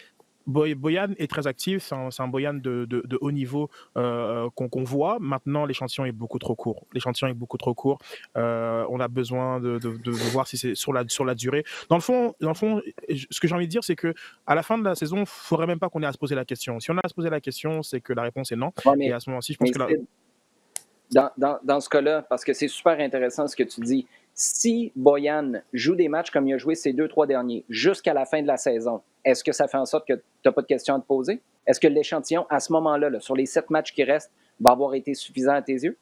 Boyan est très actif, c'est un Boyan de haut niveau qu'on voit. Maintenant, l'échantillon est beaucoup trop court. L'échantillon est beaucoup trop court. On a besoin de voir si c'est sur la durée. Dans le fond, ce que j'ai envie de dire, c'est que à la fin de la saison, il ne faudrait même pas qu'on ait à se poser la question. Si on a à se poser la question, c'est que la réponse est non. Ouais, Et à ce moment-ci, je pense mais que la... Sid, dans ce cas-là, parce que c'est super intéressant ce que tu dis, si Boyan joue des matchs comme il a joué ces 2-3 derniers jusqu'à la fin de la saison, est-ce que ça fait en sorte que tu n'as pas de questions à te poser? Est-ce que l'échantillon, à ce moment-là, là, sur les 7 matchs qui restent, va avoir été suffisant à tes yeux?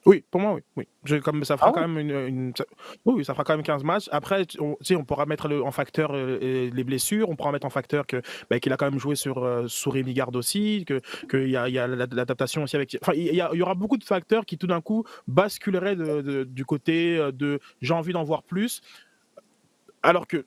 Oui, pour moi, oui. Oui. Comme ça Ah fera oui? quand même oui, ça fera quand même 15 matchs. Après, on pourra mettre en facteur les blessures, on pourra mettre en facteur qu'il a quand même joué sous Rémi Garde aussi, qu'il y a l'adaptation aussi avec. Enfin, il y aura beaucoup de facteurs qui tout d'un coup basculeraient du côté de j'ai envie d'en voir plus. Alors que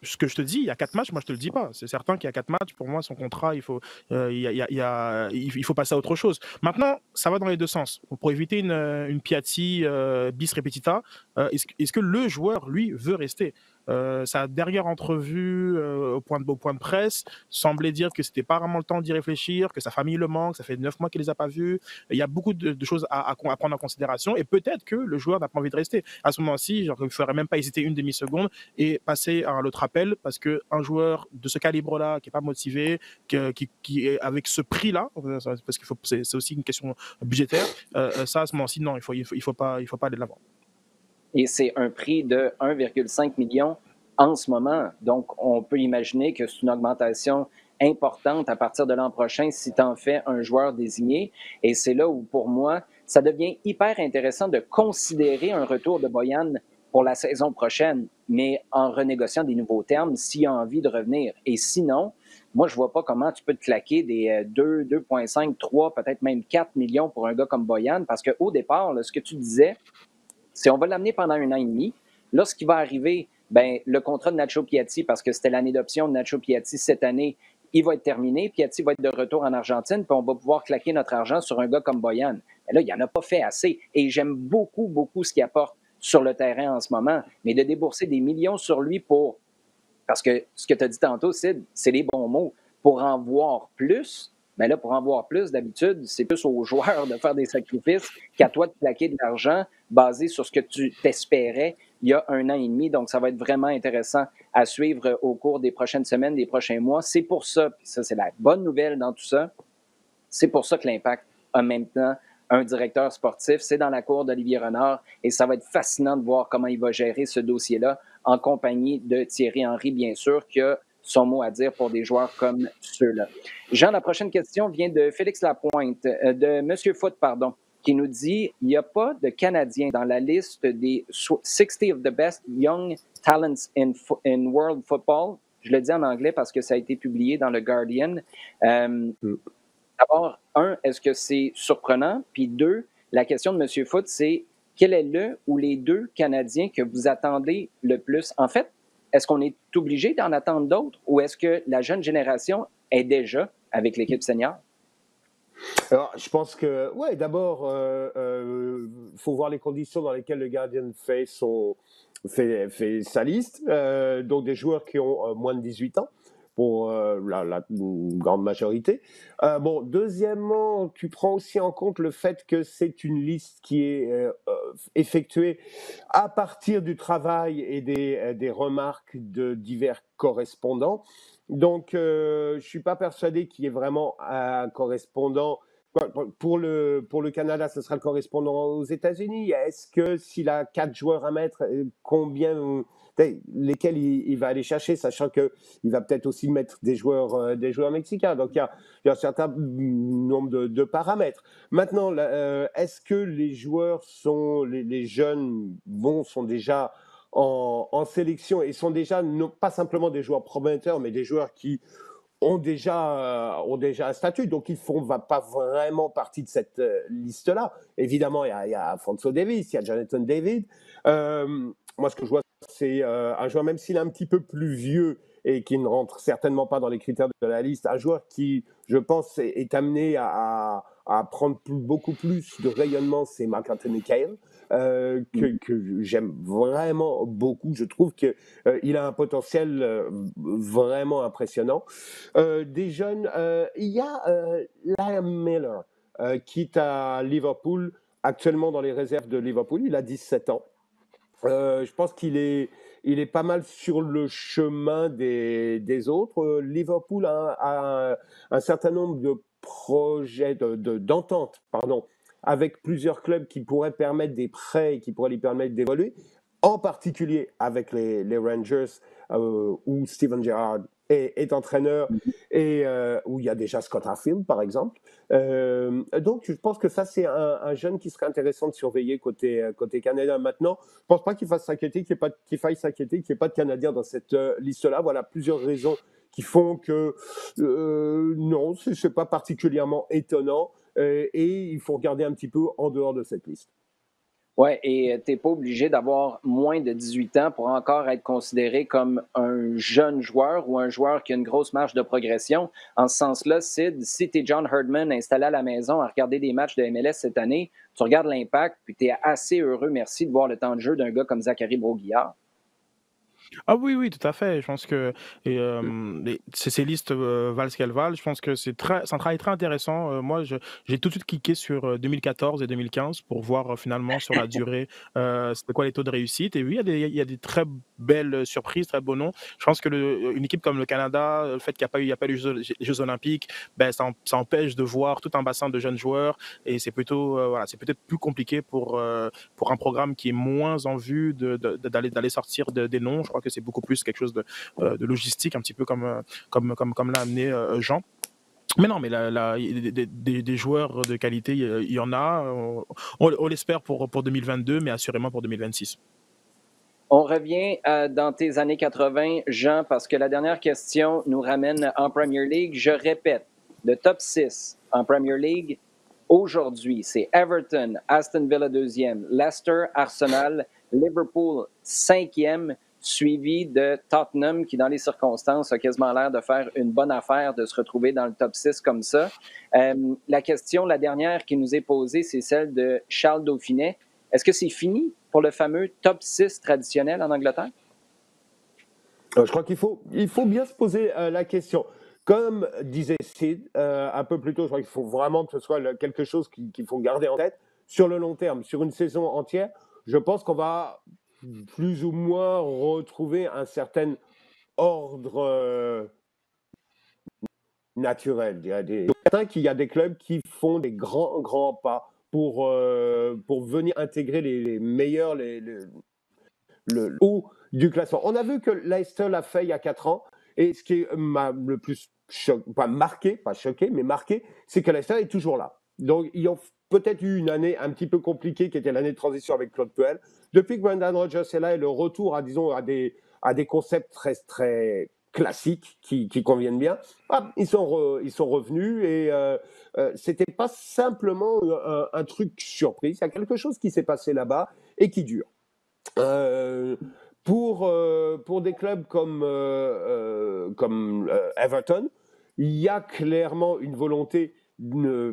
ce que je te dis, il y a 4 matchs, moi je te le dis pas. C'est certain qu'il y a 4 matchs. Pour moi, son contrat, il faut passer à autre chose. Maintenant, ça va dans les deux sens. Pour éviter une Piatti bis repetita, est-ce que le joueur, lui, veut rester? Sa dernière entrevue au point de presse semblait dire que c'était pas vraiment le temps d'y réfléchir, que sa famille le manque, ça fait 9 mois qu'il les a pas vus. Il y a beaucoup de choses à prendre en considération et peut-être que le joueur n'a pas envie de rester. À ce moment-ci, genre, il ne faudrait même pas hésiter une demi-seconde et passer à l'autre appel parce qu'un joueur de ce calibre-là qui n'est pas motivé, qui est avec ce prix-là, parce qu'il c'est aussi une question budgétaire, ça à ce moment-ci, non, il faut pas aller de l'avant. Et c'est un prix de 1,5 million en ce moment. Donc, on peut imaginer que c'est une augmentation importante à partir de l'an prochain si tu en fais un joueur désigné. Et c'est là où, pour moi, ça devient hyper intéressant de considérer un retour de Boyan pour la saison prochaine, mais en renégociant des nouveaux termes s'il a envie de revenir. Et sinon, moi, je ne vois pas comment tu peux te claquer des 2, 2,5, 3, peut-être même 4 millions pour un gars comme Boyan, parce qu'au départ, là, ce que tu disais, c'est on va l'amener pendant 1 an et demi. Là, ce qui va arriver, ben, le contrat de Nacho Piatti, parce que c'était l'année d'option de Nacho Piatti cette année, il va être terminé. Piatti va être de retour en Argentine, puis on va pouvoir claquer notre argent sur un gars comme Boyan. Mais là, il n'en a pas fait assez. Et j'aime beaucoup, beaucoup ce qu'il apporte sur le terrain en ce moment. Mais de débourser des millions sur lui pour. Parce que ce que tu as dit tantôt, Sid, c'est les bons mots. Pour en voir plus, mais là, pour en voir plus, d'habitude, c'est plus aux joueurs de faire des sacrifices qu'à toi de plaquer de l'argent basé sur ce que tu t'espérais il y a 1 an et demi. Donc, ça va être vraiment intéressant à suivre au cours des prochaines semaines, des prochains mois. C'est pour ça, puis ça, c'est la bonne nouvelle dans tout ça, c'est pour ça que l'Impact a maintenant un directeur sportif. C'est dans la cour d'Olivier Renard et ça va être fascinant de voir comment il va gérer ce dossier-là en compagnie de Thierry Henry, bien sûr, qui a son mot à dire pour des joueurs comme ceux-là. Jean, la prochaine question vient de Félix Lapointe, de Monsieur Foot, pardon, qui nous dit il n'y a pas de Canadiens dans la liste des 60 of the best young talents in world football. Je le dis en anglais parce que ça a été publié dans le Guardian. D'abord, est-ce que c'est surprenant? Puis deux, la question de M. Foot, c'est quel est le ou les deux Canadiens que vous attendez le plus? En fait, est-ce qu'on est obligé d'en attendre d'autres ou est-ce que la jeune génération est déjà avec l'équipe senior? Alors, je pense que, ouais, d'abord, faut voir les conditions dans lesquelles le Guardian fait sa liste. Donc, des joueurs qui ont moins de 18 ans, pour la grande majorité. Bon, deuxièmement, tu prends aussi en compte le fait que c'est une liste qui est effectuée à partir du travail et des remarques de divers correspondants. Donc, je ne suis pas persuadé qu'il y ait vraiment un correspondant. Pour le Canada, ce sera le correspondant aux États-Unis. Est-ce que s'il a 4 joueurs à mettre, lesquels il va aller chercher, sachant qu'il va peut-être aussi mettre des joueurs mexicains. Donc, il y a un certain nombre de paramètres. Maintenant, est-ce que les joueurs les jeunes sont déjà en sélection et sont déjà non pas simplement des joueurs prometteurs, mais des joueurs qui ont déjà un statut, donc ils ne font pas vraiment partie de cette liste-là. Évidemment, il y a Alphonso Davies, il y a Jonathan David. Moi, ce que je vois, c'est un joueur, même s'il est un petit peu plus vieux et qui ne rentre certainement pas dans les critères de la liste, un joueur qui, je pense, est amené à prendre beaucoup plus de rayonnement, c'est Marc-Anthony Kaye, que j'aime vraiment beaucoup. Je trouve qu'il a un potentiel vraiment impressionnant. Des jeunes, il y a Liam Miller, qui est à Liverpool, actuellement dans les réserves de Liverpool. Il a 17 ans. Je pense il est pas mal sur le chemin des autres. Liverpool a un certain nombre de projets d'entente, pardon, avec plusieurs clubs qui pourraient permettre des prêts et qui pourraient lui permettre d'évoluer, en particulier avec les Rangers, où Steven Gerrard est entraîneur et où il y a déjà Scott Arfield, par exemple. Donc, je pense que ça, c'est un jeune qui serait intéressant de surveiller côté canadien. Maintenant, je ne pense pas qu'il faille s'inquiéter qu'il n'y ait pas de Canadiens dans cette liste-là. Voilà plusieurs raisons qui font que non, ce n'est pas particulièrement étonnant et il faut regarder un petit peu en dehors de cette liste. Oui, et tu n'es pas obligé d'avoir moins de 18 ans pour encore être considéré comme un jeune joueur ou un joueur qui a une grosse marge de progression. En ce sens-là, Sid, si tu es John Herdman installé à la maison à regarder des matchs de MLS cette année, tu regardes l'impact, puis tu es assez heureux, merci, de voir le temps de jeu d'un gars comme Zachary Brault-Guillard. Ah oui, oui, tout à fait. Je pense que ces listes valent ce qu'elles valent. Je pense que c'est un travail très intéressant. Moi, j'ai tout de suite cliqué sur 2014 et 2015 pour voir finalement sur la durée c'était quoi les taux de réussite. Et oui, il y a des très belles surprises, très beaux noms. Je pense que une équipe comme le Canada, le fait qu'il n'y a pas eu les Jeux Olympiques, ben, ça empêche de voir tout un bassin de jeunes joueurs. Et c'est plutôt, voilà, c'est peut-être plus compliqué pour un programme qui est moins en vue d'aller sortir des noms. Je crois que c'est beaucoup plus quelque chose de logistique, un petit peu comme l'a amené Jean. Mais non, mais des joueurs de qualité, il y en a. On l'espère pour 2022, mais assurément pour 2026. On revient dans tes années 80, Jean, parce que la dernière question nous ramène en Premier League. Je répète, le top 6 en Premier League, aujourd'hui, c'est Everton, Aston Villa 2e, Leicester, Arsenal, Liverpool 5e, suivi de Tottenham qui, dans les circonstances, a quasiment l'air de faire une bonne affaire de se retrouver dans le top 6 comme ça. La question, la dernière qui nous est posée, c'est celle de Charles Dauphinet. Est-ce que c'est fini pour le fameux top 6 traditionnel en Angleterre? Je crois qu'il faut bien se poser la question. Comme disait Sid un peu plus tôt, je crois qu'il faut vraiment que ce soit quelque chose qu'il faut garder en tête. Sur le long terme, sur une saison entière, je pense qu'on va plus ou moins retrouver un certain ordre naturel. Il y a des clubs qui font des grands pas pour venir intégrer les meilleurs, le haut du classement. On a vu que Leicester l'a fait il y a 4 ans, et ce qui m'a le plus marqué, c'est que Leicester est toujours là. Donc, ils ont peut-être eu une année un petit peu compliquée, qui était l'année de transition avec Claude Puel. Depuis que Brendan Rodgers est là, et le retour à des concepts très, très classiques qui conviennent bien, ils sont revenus, et c'était pas simplement un truc surprise. Il y a quelque chose qui s'est passé là-bas et qui dure. Pour des clubs comme Everton, il y a clairement une volonté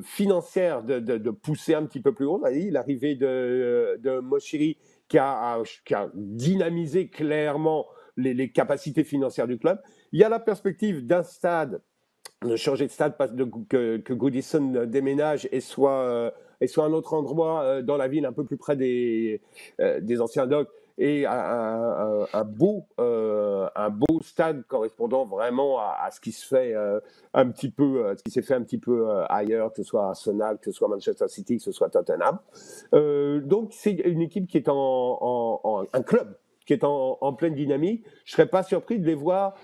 financière de pousser un petit peu plus haut. L'arrivée de Moshiri qui a dynamisé clairement les capacités financières du club. Il y a la perspective d'un stade, de changer de stade, que Goodison déménage et soit un autre endroit dans la ville, un peu plus près des anciens docks, et un beau stade correspondant vraiment à ce qui se fait un petit peu, ce qui s'est fait un petit peu ailleurs, que ce soit Arsenal, que ce soit Manchester City, que ce soit Tottenham. Donc c'est une équipe qui est un club qui est en pleine dynamique. Je ne serais pas surpris de les voir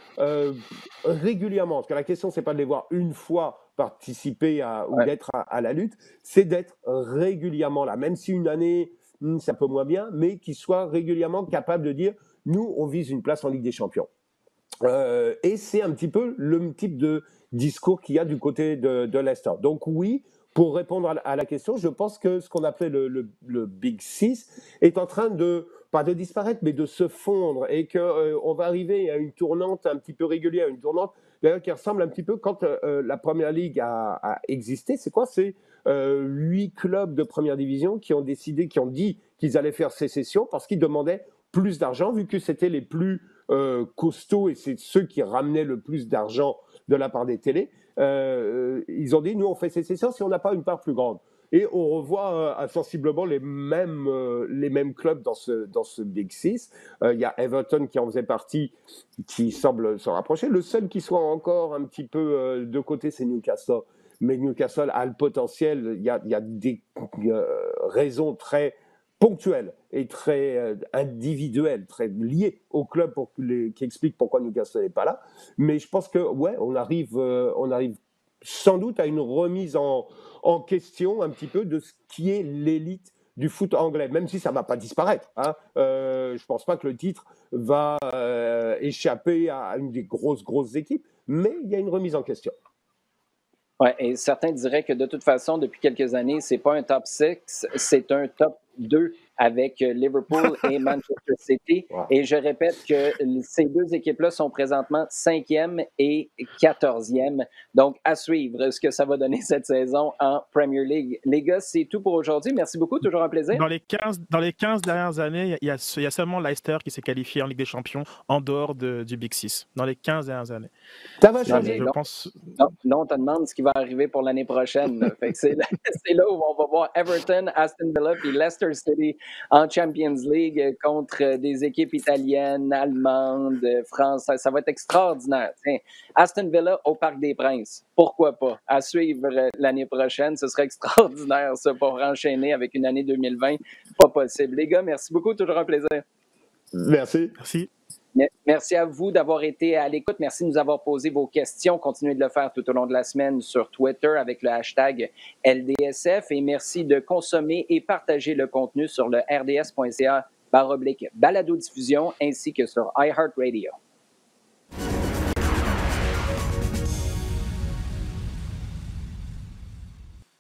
régulièrement, parce que la question, ce n'est pas de les voir une fois participer ou d'être à la lutte, c'est d'être régulièrement là. Même si une année c'est un peu moins bien, mais qui soient régulièrement capables de dire nous, on vise une place en Ligue des Champions. Et c'est un petit peu le type de discours qu'il y a du côté de Leicester. Donc oui, pour répondre à la question, je pense que ce qu'on appelait le Big Six est en train de, pas de disparaître, mais de se fondre et qu'on va arriver à une tournante un petit peu régulière, une tournante d'ailleurs qui ressemble un petit peu quand la Première Ligue a existé. C'est quoi? C'est 8 clubs de Première Division qui ont décidé, qui ont dit qu'ils allaient faire sécession parce qu'ils demandaient plus d'argent, vu que c'était les plus costauds et c'est ceux qui ramenaient le plus d'argent de la part des télés. Ils ont dit, nous, on fait sécession si on n'a pas une part plus grande. Et on revoit sensiblement les mêmes clubs dans ce Big Six. Il y a Everton qui en faisait partie, qui semble se rapprocher. Le seul qui soit encore un petit peu de côté, c'est Newcastle. Mais Newcastle a le potentiel. Il y a des raisons très ponctuelles et très individuelles, très liées au club qui expliquent pourquoi Newcastle n'est pas là. Mais je pense que ouais, on arrive sans doute à une remise en question un petit peu de ce qui est l'élite du foot anglais, même si ça ne va pas disparaître. Hein. Je ne pense pas que le titre va échapper à une des grosses équipes, mais il y a une remise en question. Oui, et certains diraient que de toute façon, depuis quelques années, c'est pas un top 6, c'est un top 2 avec Liverpool et Manchester City. Wow. Et je répète que ces deux équipes-là sont présentement 5e et 14e. Donc, à suivre ce que ça va donner cette saison en Premier League. Les gars, c'est tout pour aujourd'hui. Merci beaucoup. Toujours un plaisir. Dans les 15 dernières années, il y a seulement Leicester qui s'est qualifié en Ligue des Champions en dehors du Big Six. Dans les 15 dernières années. Ça va changer. Je pense... Là, on te demande ce qui va arriver pour l'année prochaine. Fait que c'est là où on va voir Everton, Aston Villa et Leicester City en Champions League contre des équipes italiennes, allemandes, françaises. Ça va être extraordinaire. Tiens, Aston Villa au Parc des Princes. Pourquoi pas? À suivre l'année prochaine. Ce serait extraordinaire, ça, pour enchaîner avec une année 2020. Pas possible. Les gars, merci beaucoup. Toujours un plaisir. Merci. Merci. Merci à vous d'avoir été à l'écoute. Merci de nous avoir posé vos questions. Continuez de le faire tout au long de la semaine sur Twitter avec le hashtag LDSF. Et merci de consommer et partager le contenu sur le rds.ca/balado-diffusion ainsi que sur iHeartRadio.